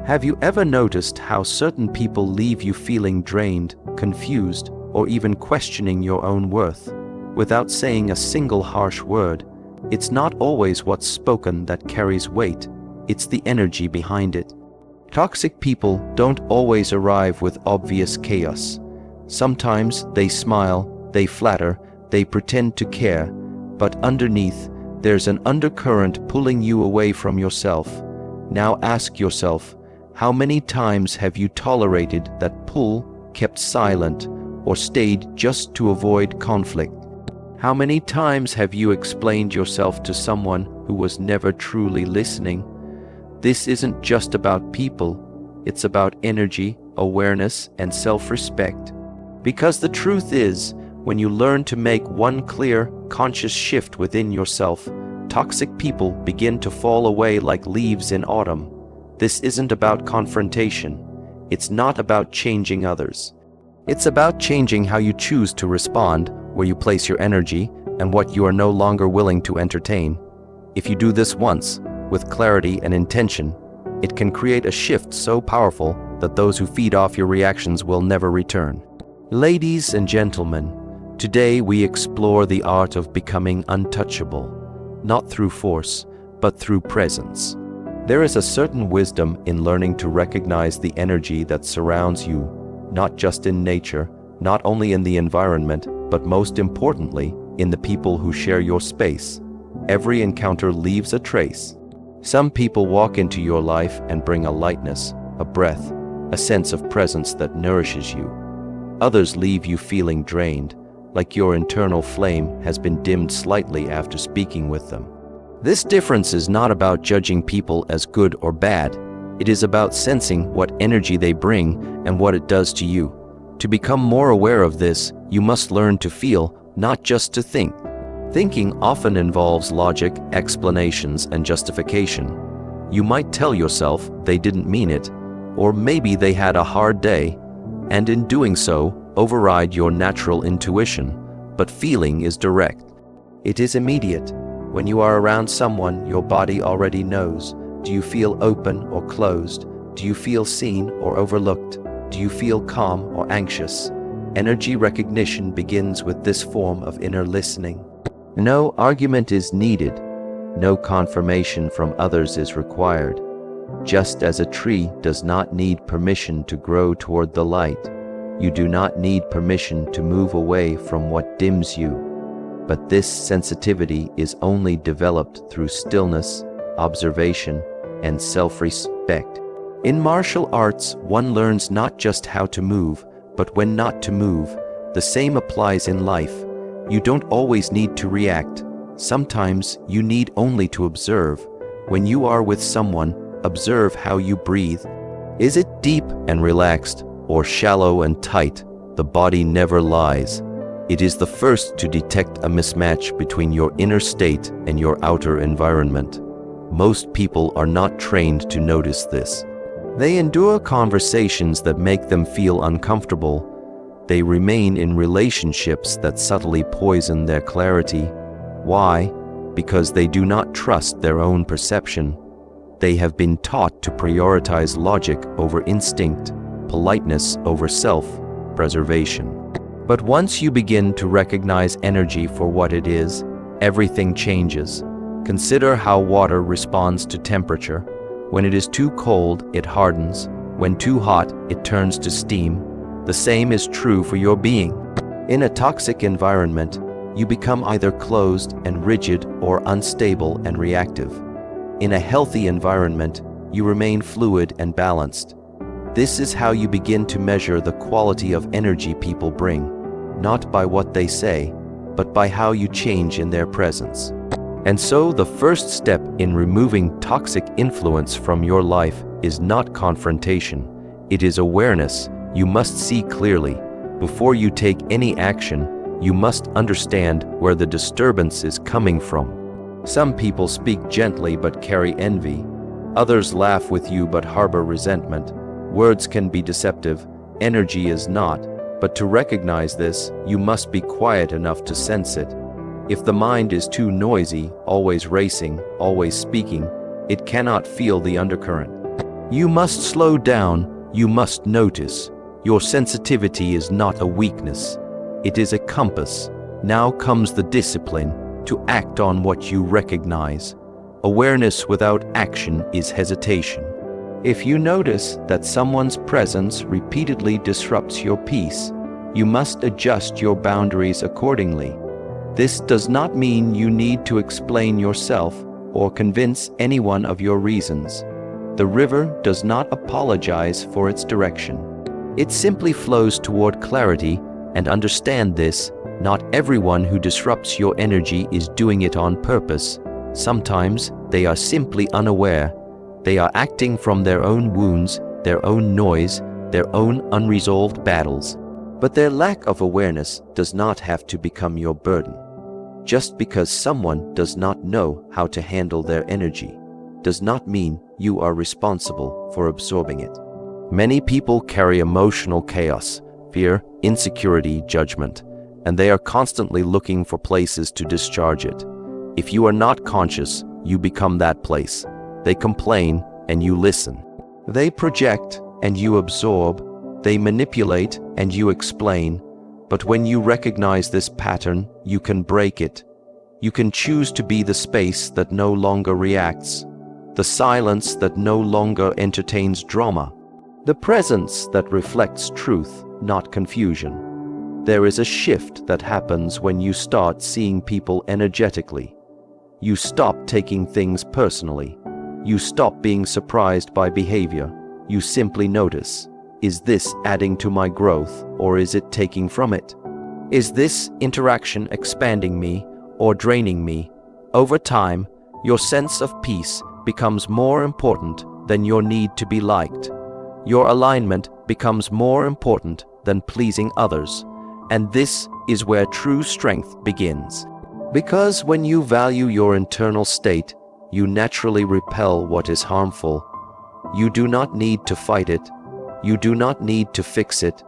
Have you ever noticed how certain people leave you feeling drained, confused, or even questioning your own worth? Without saying a single harsh word, it's not always what's spoken that carries weight, it's the energy behind it. Toxic people don't always arrive with obvious chaos. Sometimes they smile, they flatter, they pretend to care, but underneath, there's an undercurrent pulling you away from yourself. Now ask yourself, how many times have you tolerated that pull, kept silent, or stayed just to avoid conflict? How many times have you explained yourself to someone who was never truly listening? This isn't just about people, it's about energy, awareness, and self-respect. Because the truth is, when you learn to make one clear, conscious shift within yourself, toxic people begin to fall away like leaves in autumn. This isn't about confrontation. It's not about changing others. It's about changing how you choose to respond, where you place your energy, and what you are no longer willing to entertain. If you do this once, with clarity and intention, it can create a shift so powerful that those who feed off your reactions will never return. Ladies and gentlemen, today we explore the art of becoming untouchable, not through force, but through presence. There is a certain wisdom in learning to recognize the energy that surrounds you, not just in nature, not only in the environment, but most importantly, in the people who share your space. Every encounter leaves a trace. Some people walk into your life and bring a lightness, a breath, a sense of presence that nourishes you. Others leave you feeling drained, like your internal flame has been dimmed slightly after speaking with them. This difference is not about judging people as good or bad. It is about sensing what energy they bring and what it does to you. To become more aware of this, you must learn to feel, not just to think. Thinking often involves logic, explanations, and justification. You might tell yourself they didn't mean it, or maybe they had a hard day, and in doing so, override your natural intuition. But feeling is direct. It is immediate. When you are around someone, your body already knows. Do you feel open or closed? Do you feel seen or overlooked? Do you feel calm or anxious? Energy recognition begins with this form of inner listening. No argument is needed. No confirmation from others is required. Just as a tree does not need permission to grow toward the light, you do not need permission to move away from what dims you. But this sensitivity is only developed through stillness, observation, and self-respect. In martial arts, one learns not just how to move, but when not to move. The same applies in life. You don't always need to react. Sometimes you need only to observe. When you are with someone, observe how you breathe. Is it deep and relaxed, or shallow and tight? The body never lies. It is the first to detect a mismatch between your inner state and your outer environment. Most people are not trained to notice this. They endure conversations that make them feel uncomfortable. They remain in relationships that subtly poison their clarity. Why? Because they do not trust their own perception. They have been taught to prioritize logic over instinct, politeness over self-preservation. But once you begin to recognize energy for what it is, everything changes. Consider how water responds to temperature. When it is too cold, it hardens. When too hot, it turns to steam. The same is true for your being. In a toxic environment, you become either closed and rigid or unstable and reactive. In a healthy environment, you remain fluid and balanced. This is how you begin to measure the quality of energy people bring, not by what they say, but by how you change in their presence. And so the first step in removing toxic influence from your life is not confrontation. It is awareness. You must see clearly. Before you take any action, you must understand where the disturbance is coming from. Some people speak gently but carry envy. Others laugh with you but harbor resentment. Words can be deceptive, energy is not, but to recognize this, you must be quiet enough to sense it. If the mind is too noisy, always racing, always speaking, it cannot feel the undercurrent. You must slow down, you must notice. Your sensitivity is not a weakness, it is a compass. Now comes the discipline to act on what you recognize. Awareness without action is hesitation. If you notice that someone's presence repeatedly disrupts your peace, you must adjust your boundaries accordingly. This does not mean you need to explain yourself or convince anyone of your reasons. The river does not apologize for its direction. It simply flows toward clarity, and understand this, not everyone who disrupts your energy is doing it on purpose. Sometimes they are simply unaware. They are acting from their own wounds, their own noise, their own unresolved battles. But their lack of awareness does not have to become your burden. Just because someone does not know how to handle their energy does not mean you are responsible for absorbing it. Many people carry emotional chaos, fear, insecurity, judgment, and they are constantly looking for places to discharge it. If you are not conscious, you become that place. They complain and you listen. They project and you absorb. They manipulate and you explain. But when you recognize this pattern, you can break it. You can choose to be the space that no longer reacts, the silence that no longer entertains drama, the presence that reflects truth, not confusion. There is a shift that happens when you start seeing people energetically. You stop taking things personally. You stop being surprised by behavior. You simply notice, is this adding to my growth or is it taking from it? Is this interaction expanding me or draining me? Over time, your sense of peace becomes more important than your need to be liked. Your alignment becomes more important than pleasing others. And this is where true strength begins. Because when you value your internal state, you naturally repel what is harmful. You do not need to fight it. You do not need to fix it.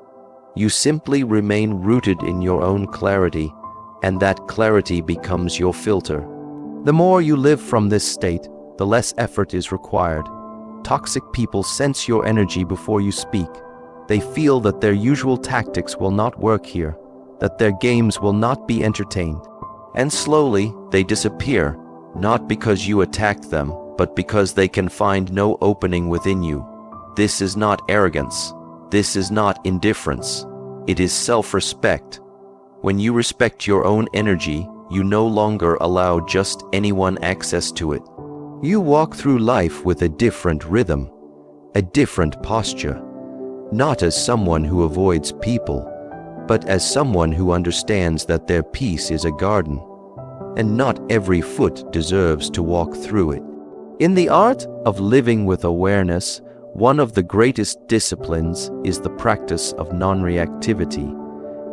You simply remain rooted in your own clarity, and that clarity becomes your filter. The more you live from this state, the less effort is required. Toxic people sense your energy before you speak. They feel that their usual tactics will not work here, that their games will not be entertained. And slowly, they disappear, not because you attacked them, but because they can find no opening within you. This is not arrogance. This is not indifference. It is self-respect. When you respect your own energy, you no longer allow just anyone access to it. You walk through life with a different rhythm, a different posture, not as someone who avoids people, but as someone who understands that their peace is a garden, and not every foot deserves to walk through it. In the art of living with awareness, one of the greatest disciplines is the practice of non-reactivity.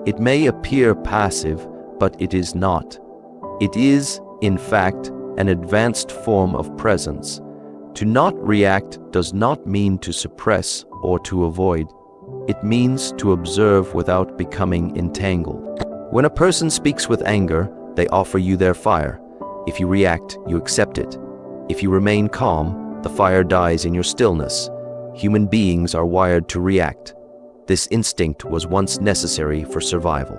It may appear passive, but it is not. It is, in fact, an advanced form of presence. To not react does not mean to suppress or to avoid. It means to observe without becoming entangled. When a person speaks with anger, they offer you their fire. If you react, you accept it. If you remain calm, the fire dies in your stillness. Human beings are wired to react. This instinct was once necessary for survival.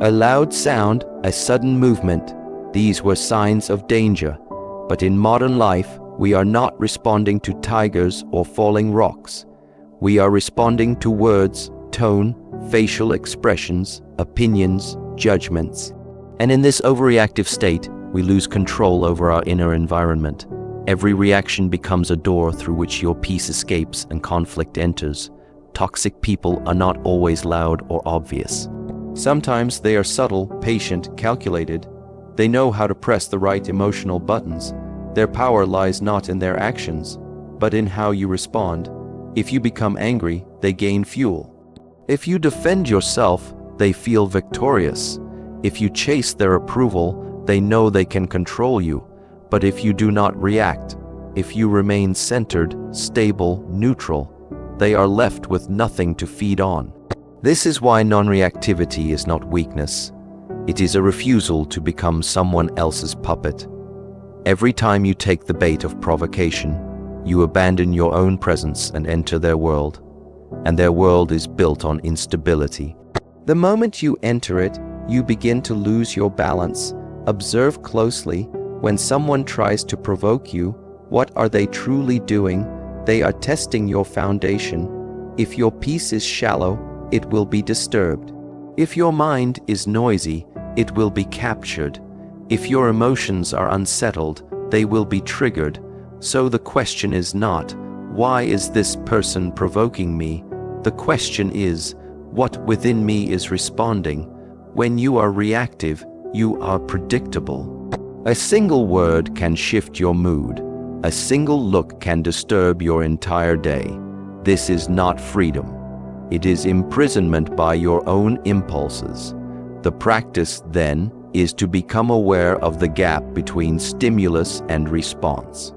A loud sound, a sudden movement, these were signs of danger. But in modern life, we are not responding to tigers or falling rocks. We are responding to words, tone, facial expressions, opinions, judgments. And in this overreactive state, we lose control over our inner environment. Every reaction becomes a door through which your peace escapes and conflict enters. Toxic people are not always loud or obvious. Sometimes they are subtle, patient, calculated. They know how to press the right emotional buttons. Their power lies not in their actions, but in how you respond. If you become angry, they gain fuel. If you defend yourself, they feel victorious. If you chase their approval, they know they can control you. But if you do not react, if you remain centered, stable, neutral, they are left with nothing to feed on. This is why non-reactivity is not weakness. It is a refusal to become someone else's puppet. Every time you take the bait of provocation, You abandon your own presence and enter their world. And their world is built on instability. The moment you enter it, you begin to lose your balance. Observe closely. When someone tries to provoke you, what are they truly doing? They are testing your foundation. If your peace is shallow, it will be disturbed. If your mind is noisy, it will be captured. If your emotions are unsettled, they will be triggered. So the question is not, why is this person provoking me? The question is, what within me is responding? When you are reactive, you are predictable. A single word can shift your mood. A single look can disturb your entire day. This is not freedom. It is imprisonment by your own impulses. The practice, then, is to become aware of the gap between stimulus and response.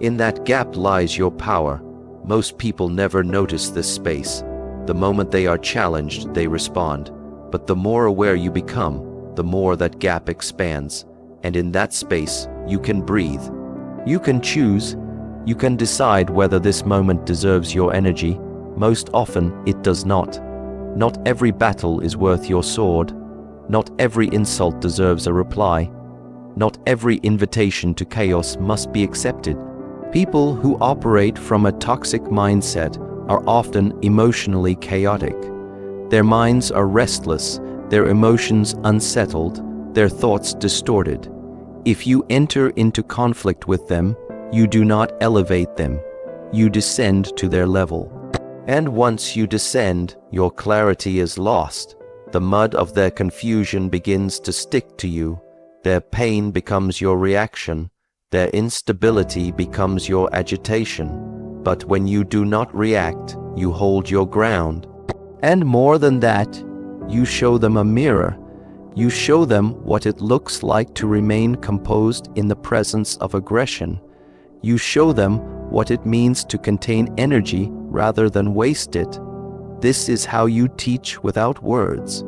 In that gap lies your power. Most people never notice this space. The moment they are challenged, they respond. But the more aware you become, the more that gap expands. And in that space, you can breathe. You can choose. You can decide whether this moment deserves your energy. Most often, it does not. Not every battle is worth your sword. Not every insult deserves a reply. Not every invitation to chaos must be accepted. People who operate from a toxic mindset are often emotionally chaotic. Their minds are restless, their emotions unsettled, their thoughts distorted. If you enter into conflict with them, you do not elevate them. You descend to their level. And once you descend, your clarity is lost. The mud of their confusion begins to stick to you. Their pain becomes your reaction. Their instability becomes your agitation. But when you do not react, you hold your ground. And more than that, you show them a mirror. You show them what it looks like to remain composed in the presence of aggression. You show them what it means to contain energy rather than waste it. This is how you teach without words.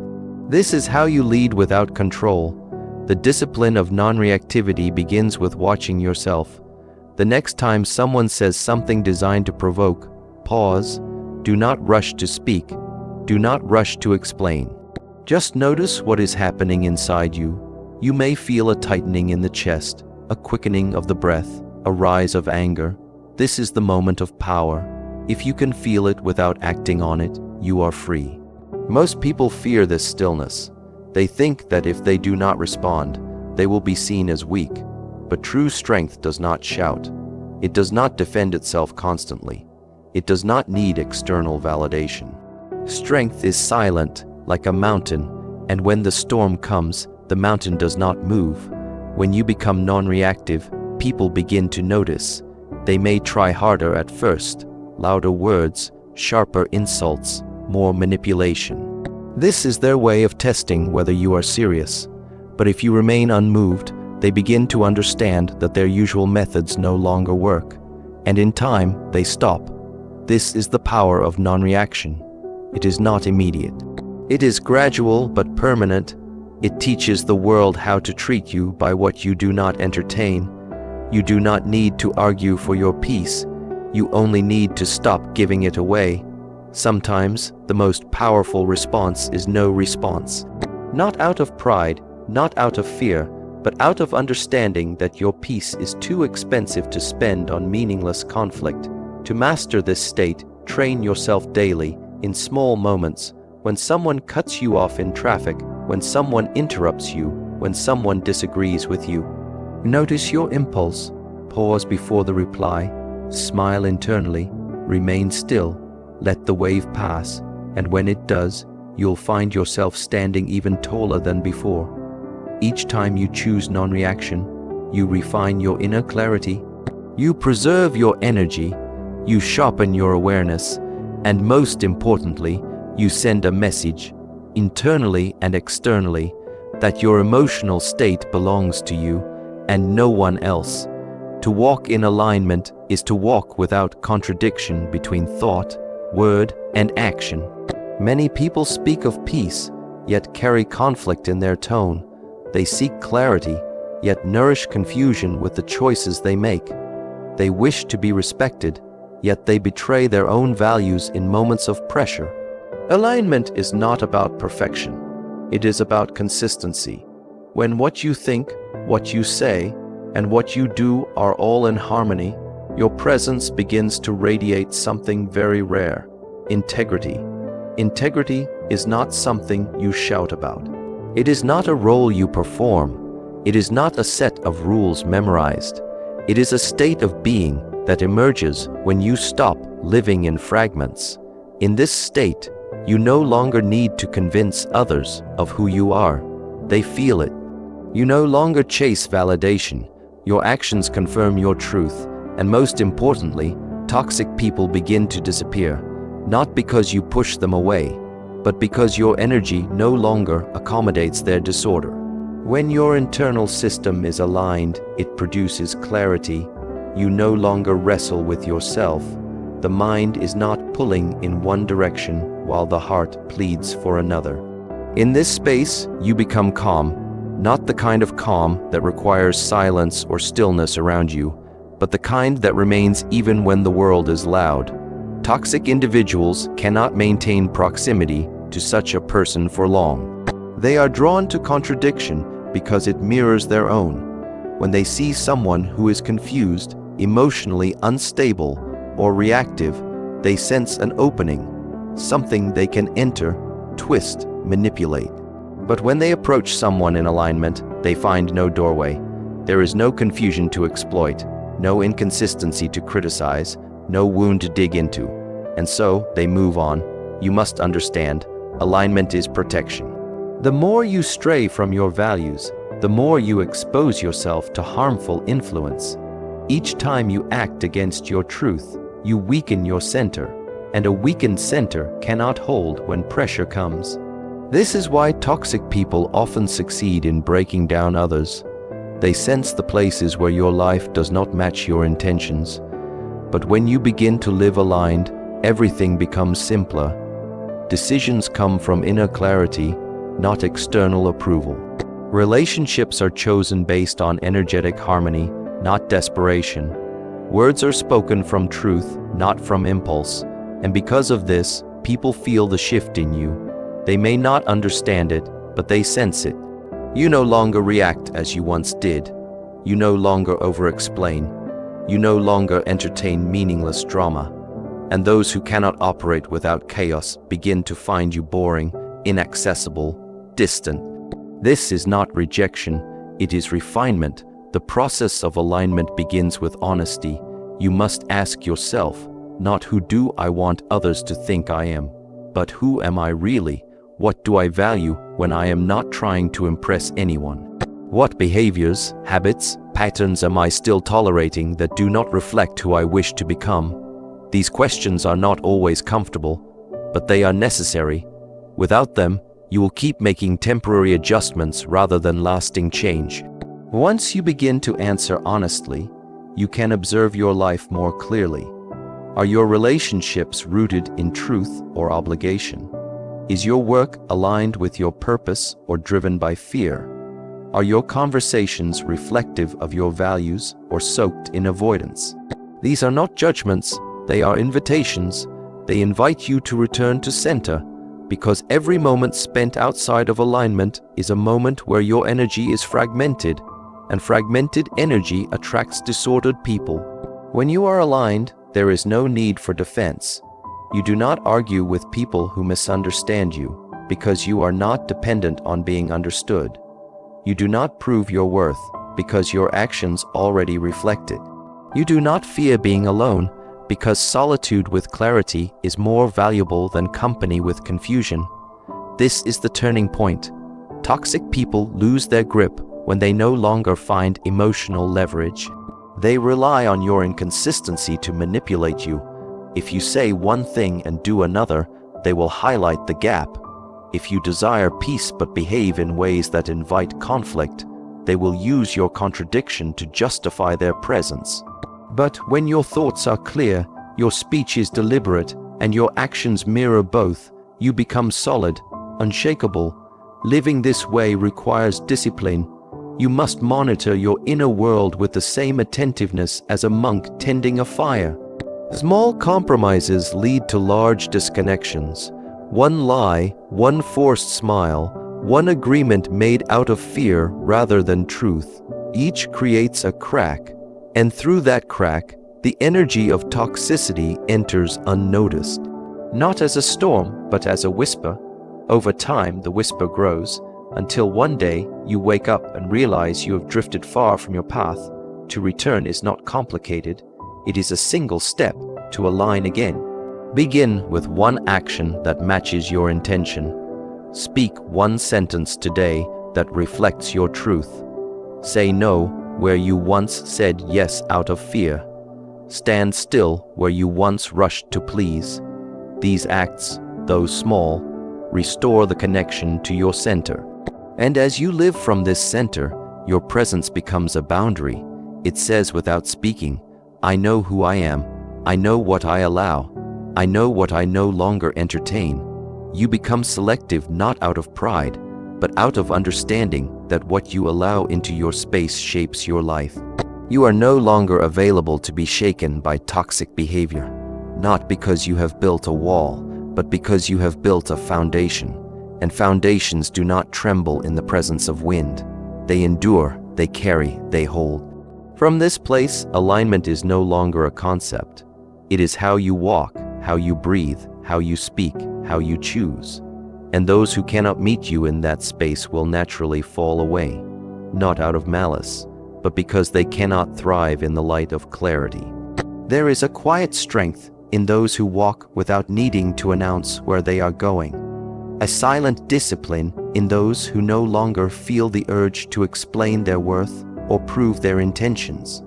This is how you lead without control. The discipline of non-reactivity begins with watching yourself. The next time someone says something designed to provoke, pause. Do not rush to speak. Do not rush to explain. Just notice what is happening inside you. You may feel a tightening in the chest, a quickening of the breath, a rise of anger. This is the moment of power. If you can feel it without acting on it, you are free. Most people fear this stillness. They think that if they do not respond, they will be seen as weak. But true strength does not shout. It does not defend itself constantly. It does not need external validation. Strength is silent, like a mountain, and when the storm comes, the mountain does not move. When you become non-reactive, people begin to notice. They may try harder at first, louder words, sharper insults, more manipulation. This is their way of testing whether you are serious. But if you remain unmoved, they begin to understand that their usual methods no longer work. And in time, they stop. This is the power of non-reaction. It is not immediate. It is gradual but permanent. It teaches the world how to treat you by what you do not entertain. You do not need to argue for your peace. You only need to stop giving it away. Sometimes, the most powerful response is no response. Not out of pride, not out of fear, but out of understanding that your peace is too expensive to spend on meaningless conflict. To master this state, train yourself daily, in small moments, when someone cuts you off in traffic, when someone interrupts you, when someone disagrees with you. Notice your impulse. Pause before the reply. Smile internally. Remain still. Let the wave pass, and when it does, you'll find yourself standing even taller than before. Each time you choose non-reaction, you refine your inner clarity. You preserve your energy. You sharpen your awareness. And most importantly, you send a message, internally and externally, that your emotional state belongs to you and no one else. To walk in alignment is to walk without contradiction between thought, word, and action. Many people speak of peace, yet carry conflict in their tone. They seek clarity, yet nourish confusion with the choices they make. They wish to be respected, yet they betray their own values in moments of pressure. Alignment is not about perfection. It is about consistency. When what you think, what you say, and what you do are all in harmony, your presence begins to radiate something very rare: integrity. Integrity is not something you shout about. It is not a role you perform. It is not a set of rules memorized. It is a state of being that emerges when you stop living in fragments. In this state, you no longer need to convince others of who you are. They feel it. You no longer chase validation. Your actions confirm your truth, and most importantly, toxic people begin to disappear, not because you push them away, but because your energy no longer accommodates their disorder. When your internal system is aligned, it produces clarity. You no longer wrestle with yourself. The mind is not pulling in one direction while the heart pleads for another. In this space, you become calm, not the kind of calm that requires silence or stillness around you, but the kind that remains even when the world is loud. Toxic individuals cannot maintain proximity to such a person for long. They are drawn to contradiction because it mirrors their own. When they see someone who is confused, emotionally unstable, or reactive, they sense an opening, something they can enter, twist, manipulate. But when they approach someone in alignment, they find no doorway. There is no confusion to exploit, no inconsistency to criticize, no wound to dig into. And so they move on. You must understand, alignment is protection. The more you stray from your values, the more you expose yourself to harmful influence. Each time you act against your truth, you weaken your center, and a weakened center cannot hold when pressure comes. This is why toxic people often succeed in breaking down others. They sense the places where your life does not match your intentions. But when you begin to live aligned, everything becomes simpler. Decisions come from inner clarity, not external approval. Relationships are chosen based on energetic harmony, not desperation. Words are spoken from truth, not from impulse. And because of this, people feel the shift in you. They may not understand it, but they sense it. You no longer react as you once did. You no longer over-explain. You no longer entertain meaningless drama. And those who cannot operate without chaos begin to find you boring, inaccessible, distant. This is not rejection, it is refinement. The process of alignment begins with honesty. You must ask yourself, not who do I want others to think I am, but who am I really? What do I value when I am not trying to impress anyone? What behaviors, habits, patterns am I still tolerating that do not reflect who I wish to become? These questions are not always comfortable, but they are necessary. Without them, you will keep making temporary adjustments rather than lasting change. Once you begin to answer honestly, you can observe your life more clearly. Are your relationships rooted in truth or obligation? Is your work aligned with your purpose or driven by fear? Are your conversations reflective of your values or soaked in avoidance? These are not judgments, they are invitations. They invite you to return to center, because every moment spent outside of alignment is a moment where your energy is fragmented, and fragmented energy attracts disordered people. When you are aligned, there is no need for defense. You do not argue with people who misunderstand you, because you are not dependent on being understood. You do not prove your worth, because your actions already reflect it. You do not fear being alone, because solitude with clarity is more valuable than company with confusion. This is the turning point. Toxic people lose their grip when they no longer find emotional leverage. They rely on your inconsistency to manipulate you. If you say one thing and do another, they will highlight the gap. If you desire peace but behave in ways that invite conflict, they will use your contradiction to justify their presence. But when your thoughts are clear, your speech is deliberate, and your actions mirror both, you become solid, unshakable. Living this way requires discipline. You must monitor your inner world with the same attentiveness as a monk tending a fire. Small compromises lead to large disconnections. One lie, one forced smile, one agreement made out of fear rather than truth. Each creates a crack, and through that crack, the energy of toxicity enters unnoticed. Not as a storm, but as a whisper. Over time, the whisper grows, until one day you wake up and realize you have drifted far from your path. To return is not complicated. It is a single step to align again. Begin with one action that matches your intention. Speak one sentence today that reflects your truth. Say no where you once said yes out of fear. Stand still where you once rushed to please. These acts, though small, restore the connection to your center. And as you live from this center, your presence becomes a boundary. It says without speaking, I know who I am. I know what I allow. I know what I no longer entertain. You become selective not out of pride, but out of understanding that what you allow into your space shapes your life. You are no longer available to be shaken by toxic behavior, not because you have built a wall, but because you have built a foundation. And foundations do not tremble in the presence of wind. They endure, they carry, they hold. From this place, alignment is no longer a concept. It is how you walk, how you breathe, how you speak, how you choose. And those who cannot meet you in that space will naturally fall away, not out of malice, but because they cannot thrive in the light of clarity. There is a quiet strength in those who walk without needing to announce where they are going. A silent discipline in those who no longer feel the urge to explain their worth or prove their intentions.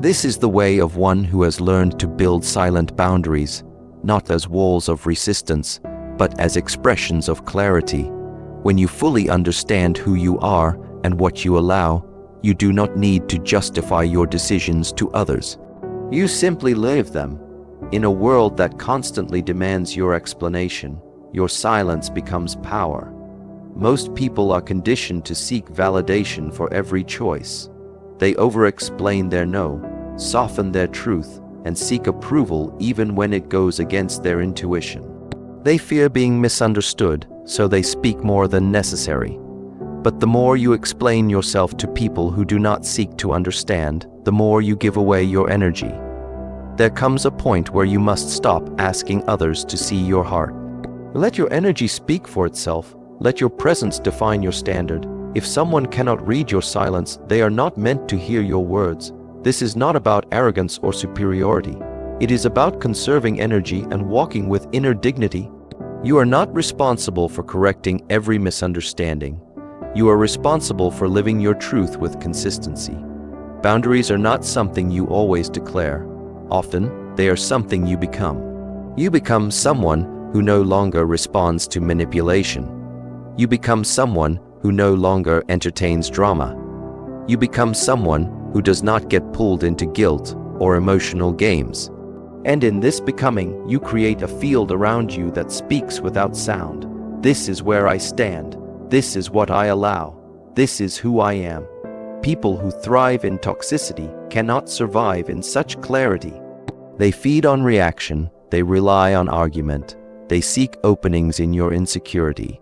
This is the way of one who has learned to build silent boundaries, not as walls of resistance, but as expressions of clarity. When you fully understand who you are and what you allow, you do not need to justify your decisions to others. You simply live them. In a world that constantly demands your explanation, your silence becomes power. Most people are conditioned to seek validation for every choice. They over-explain their no, soften their truth, and seek approval even when it goes against their intuition. They fear being misunderstood, so they speak more than necessary. But the more you explain yourself to people who do not seek to understand, the more you give away your energy. There comes a point where you must stop asking others to see your heart. Let your energy speak for itself. Let your presence define your standard. If someone cannot read your silence, they are not meant to hear your words. This is not about arrogance or superiority. It is about conserving energy and walking with inner dignity. You are not responsible for correcting every misunderstanding. You are responsible for living your truth with consistency. Boundaries are not something you always declare. Often, they are something you become. You become someone who no longer responds to manipulation. You become someone who no longer entertains drama. You become someone who does not get pulled into guilt or emotional games. And in this becoming, you create a field around you that speaks without sound. This is where I stand. This is what I allow. This is who I am. People who thrive in toxicity cannot survive in such clarity. They feed on reaction. They rely on argument. They seek openings in your insecurity.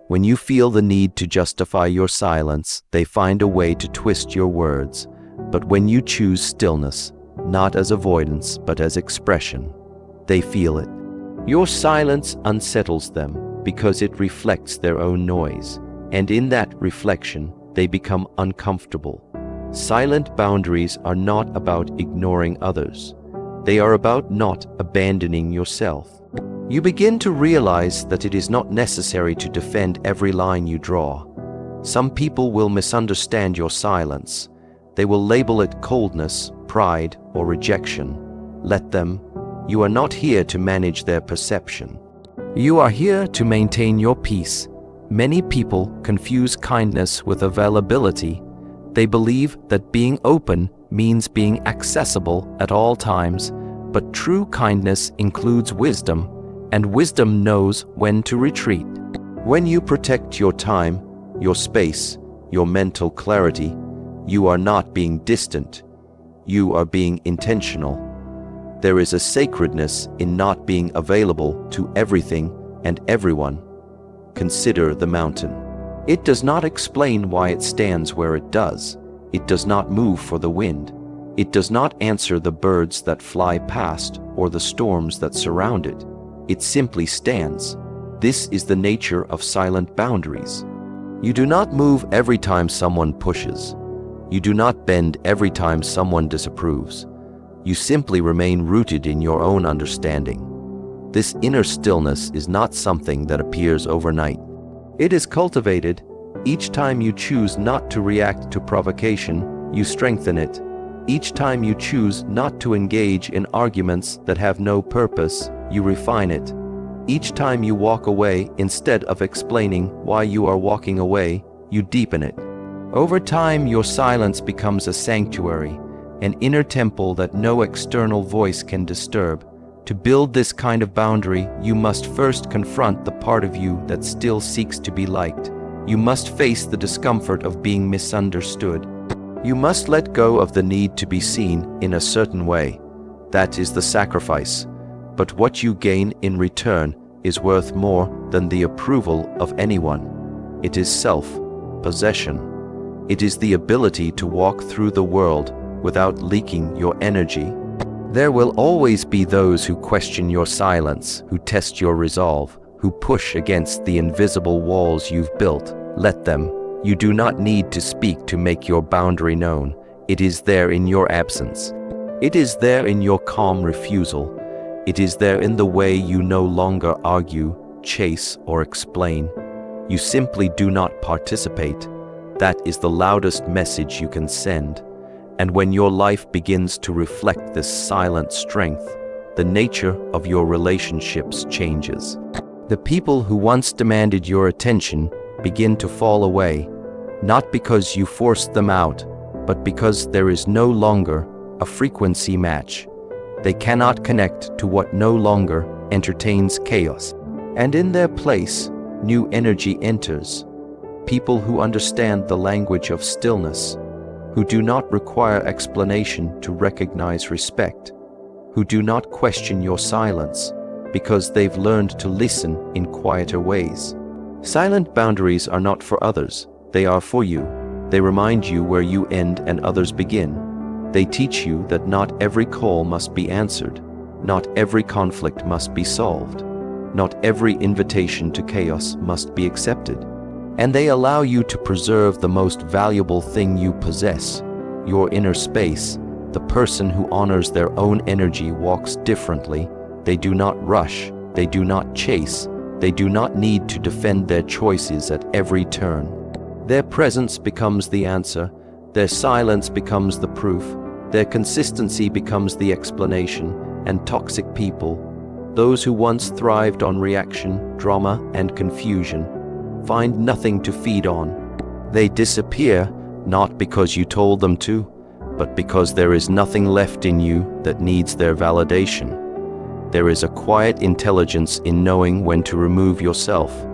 When you feel the need to justify your silence, they find a way to twist your words. But when you choose stillness, not as avoidance, but as expression, they feel it. Your silence unsettles them because it reflects their own noise, and in that reflection, they become uncomfortable. Silent boundaries are not about ignoring others. They are about not abandoning yourself. You begin to realize that it is not necessary to defend every line you draw. Some people will misunderstand your silence. They will label it coldness, pride, or rejection. Let them. You are not here to manage their perception. You are here to maintain your peace. Many people confuse kindness with availability. They believe that being open means being accessible at all times, but true kindness includes wisdom, and wisdom knows when to retreat. When you protect your time, your space, your mental clarity, you are not being distant. You are being intentional. There is a sacredness in not being available to everything and everyone. Consider the mountain. It does not explain why it stands where it does. It does not move for the wind. It does not answer the birds that fly past or the storms that surround it. It simply stands. This is the nature of silent boundaries. You do not move every time someone pushes. You do not bend every time someone disapproves. You simply remain rooted in your own understanding. This inner stillness is not something that appears overnight. It is cultivated. Each time you choose not to react to provocation, you strengthen it. Each time you choose not to engage in arguments that have no purpose, you refine it. Each time you walk away instead of explaining why you are walking away, you deepen it. Over time, your silence becomes a sanctuary, an inner temple that no external voice can disturb. To build this kind of boundary, you must first confront the part of you that still seeks to be liked. You must face the discomfort of being misunderstood. You must let go of the need to be seen in a certain way. That is the sacrifice. But what you gain in return is worth more than the approval of anyone. It is self-possession. It is the ability to walk through the world without leaking your energy. There will always be those who question your silence, who test your resolve, who push against the invisible walls you've built. Let them. You do not need to speak to make your boundary known. It is there in your absence. It is there in your calm refusal. It is there in the way you no longer argue, chase, or explain. You simply do not participate. That is the loudest message you can send. And when your life begins to reflect this silent strength, the nature of your relationships changes. The people who once demanded your attention begin to fall away, not because you forced them out, but because there is no longer a frequency match. They cannot connect to what no longer entertains chaos. And in their place, new energy enters. People who understand the language of stillness, who do not require explanation to recognize respect, who do not question your silence because they've learned to listen in quieter ways. Silent boundaries are not for others, they are for you. They remind you where you end and others begin. They teach you that not every call must be answered, not every conflict must be solved, not every invitation to chaos must be accepted. And they allow you to preserve the most valuable thing you possess, your inner space. The person who honors their own energy walks differently. They do not rush, they do not chase, they do not need to defend their choices at every turn. Their presence becomes the answer, their silence becomes the proof, their consistency becomes the explanation, and toxic people, those who once thrived on reaction, drama, and confusion, find nothing to feed on. They disappear, not because you told them to, but because there is nothing left in you that needs their validation. There is a quiet intelligence in knowing when to remove yourself,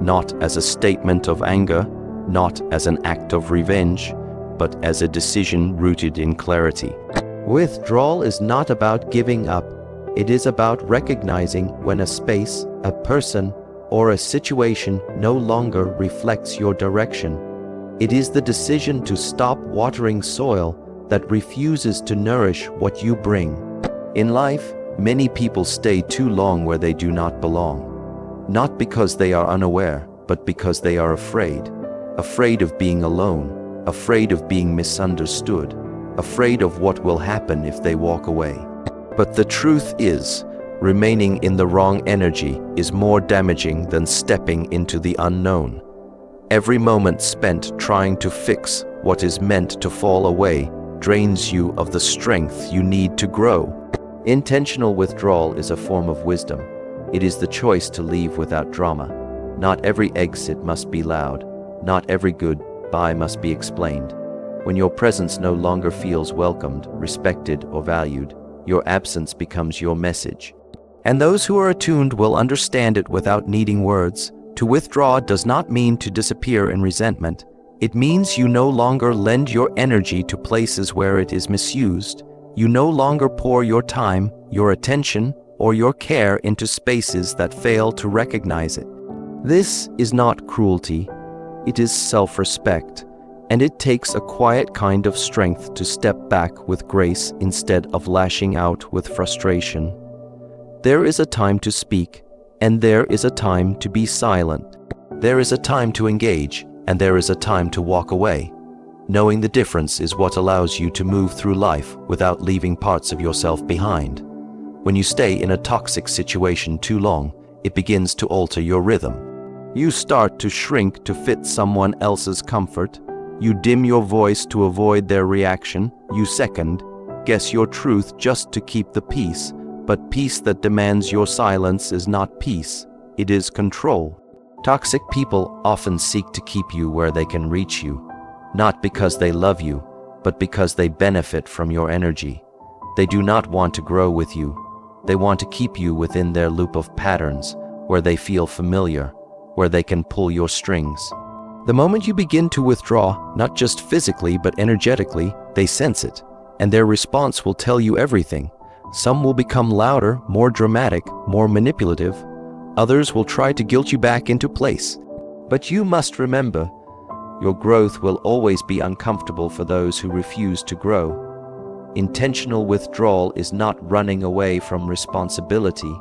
not as a statement of anger, not as an act of revenge, but as a decision rooted in clarity. Withdrawal is not about giving up. It is about recognizing when a space, a person, or a situation no longer reflects your direction. It is the decision to stop watering soil that refuses to nourish what you bring. In life, many people stay too long where they do not belong, not because they are unaware, but because they are afraid. Afraid of being alone, afraid of being misunderstood, afraid of what will happen if they walk away. But the truth is, remaining in the wrong energy is more damaging than stepping into the unknown. Every moment spent trying to fix what is meant to fall away drains you of the strength you need to grow. Intentional withdrawal is a form of wisdom. It is the choice to leave without drama. Not every exit must be loud. Not every goodbye must be explained. When your presence no longer feels welcomed, respected, or valued, your absence becomes your message. And those who are attuned will understand it without needing words. To withdraw does not mean to disappear in resentment. It means you no longer lend your energy to places where it is misused. You no longer pour your time, your attention, or your care into spaces that fail to recognize it. This is not cruelty. It is self-respect, and it takes a quiet kind of strength to step back with grace instead of lashing out with frustration. There is a time to speak, and there is a time to be silent. There is a time to engage, and there is a time to walk away. Knowing the difference is what allows you to move through life without leaving parts of yourself behind. When you stay in a toxic situation too long, it begins to alter your rhythm. You start to shrink to fit someone else's comfort. You dim your voice to avoid their reaction. You second-guess your truth just to keep the peace. But peace that demands your silence is not peace. It is control. Toxic people often seek to keep you where they can reach you, not because they love you, but because they benefit from your energy. They do not want to grow with you. They want to keep you within their loop of patterns, where they feel familiar, where they can pull your strings. The moment you begin to withdraw, not just physically but energetically, they sense it, and their response will tell you everything. Some will become louder, more dramatic, more manipulative. Others will try to guilt you back into place. But you must remember, your growth will always be uncomfortable for those who refuse to grow. Intentional withdrawal is not running away from responsibility.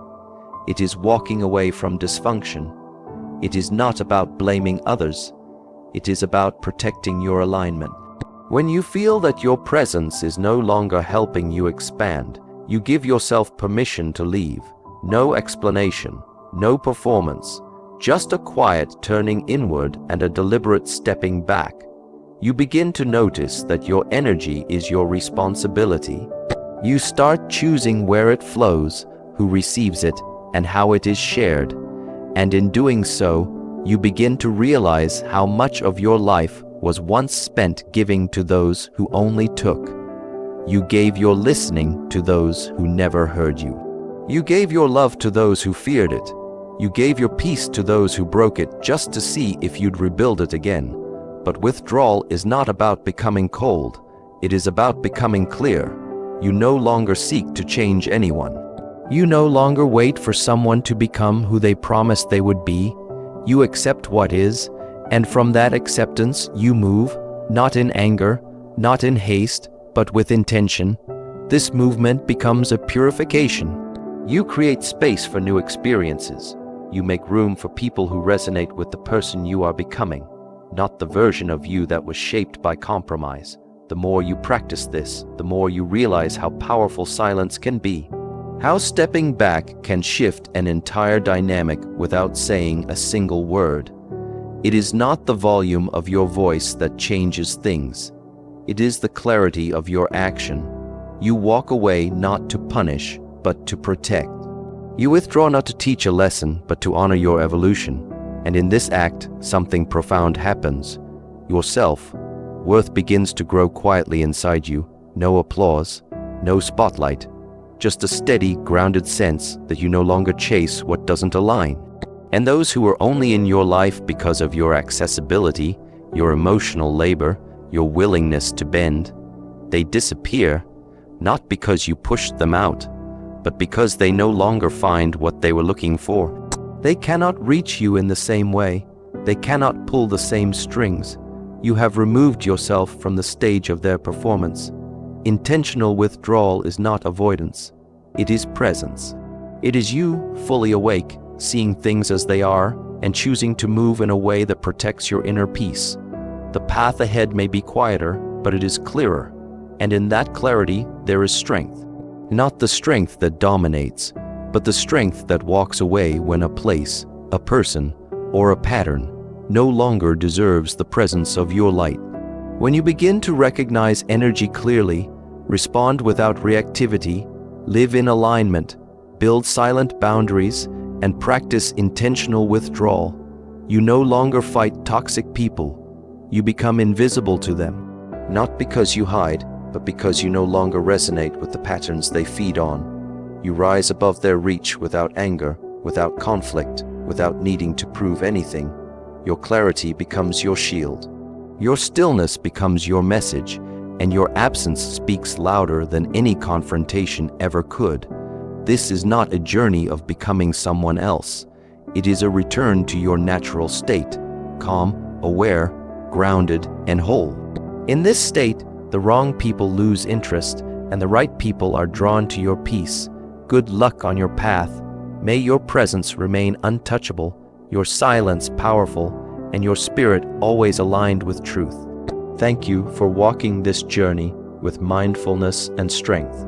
It is walking away from dysfunction. It is not about blaming others. It is about protecting your alignment. When you feel that your presence is no longer helping you expand, you give yourself permission to leave. No explanation, no performance, just a quiet turning inward and a deliberate stepping back. You begin to notice that your energy is your responsibility. You start choosing where it flows, who receives it, and how it is shared. And in doing so, you begin to realize how much of your life was once spent giving to those who only took. You gave your listening to those who never heard you. You gave your love to those who feared it. You gave your peace to those who broke it just to see if you'd rebuild it again. But withdrawal is not about becoming cold. It is about becoming clear. You no longer seek to change anyone. You no longer wait for someone to become who they promised they would be. You accept what is, and from that acceptance you move, not in anger, not in haste, but with intention. This movement becomes a purification. You create space for new experiences. You make room for people who resonate with the person you are becoming, not the version of you that was shaped by compromise. The more you practice this, the more you realize how powerful silence can be. How stepping back can shift an entire dynamic without saying a single word. It is not the volume of your voice that changes things. It is the clarity of your action. You walk away not to punish, but to protect. You withdraw not to teach a lesson, but to honor your evolution. And in this act, something profound happens. Your self-worth begins to grow quietly inside you. No applause, no spotlight. Just a steady, grounded sense that you no longer chase what doesn't align. And those who are only in your life because of your accessibility, your emotional labor, your willingness to bend, they disappear, not because you pushed them out, but because they no longer find what they were looking for. They cannot reach you in the same way. They cannot pull the same strings. You have removed yourself from the stage of their performance. Intentional withdrawal is not avoidance. It is presence. It is you fully awake, seeing things as they are, and choosing to move in a way that protects your inner peace. The path ahead may be quieter, but it is clearer. And in that clarity, there is strength. Not the strength that dominates, but the strength that walks away when a place, a person, or a pattern no longer deserves the presence of your light. When you begin to recognize energy clearly, respond without reactivity, live in alignment, build silent boundaries, and practice intentional withdrawal, you no longer fight toxic people. You become invisible to them, not because you hide, but because you no longer resonate with the patterns they feed on. You rise above their reach without anger, without conflict, without needing to prove anything. Your clarity becomes your shield. Your stillness becomes your message, and your absence speaks louder than any confrontation ever could. This is not a journey of becoming someone else. It is a return to your natural state, calm, aware, grounded, and whole. In this state, the wrong people lose interest, and the right people are drawn to your peace. Good luck on your path. May your presence remain untouchable, your silence powerful, and your spirit always aligned with truth. Thank you for walking this journey with mindfulness and strength.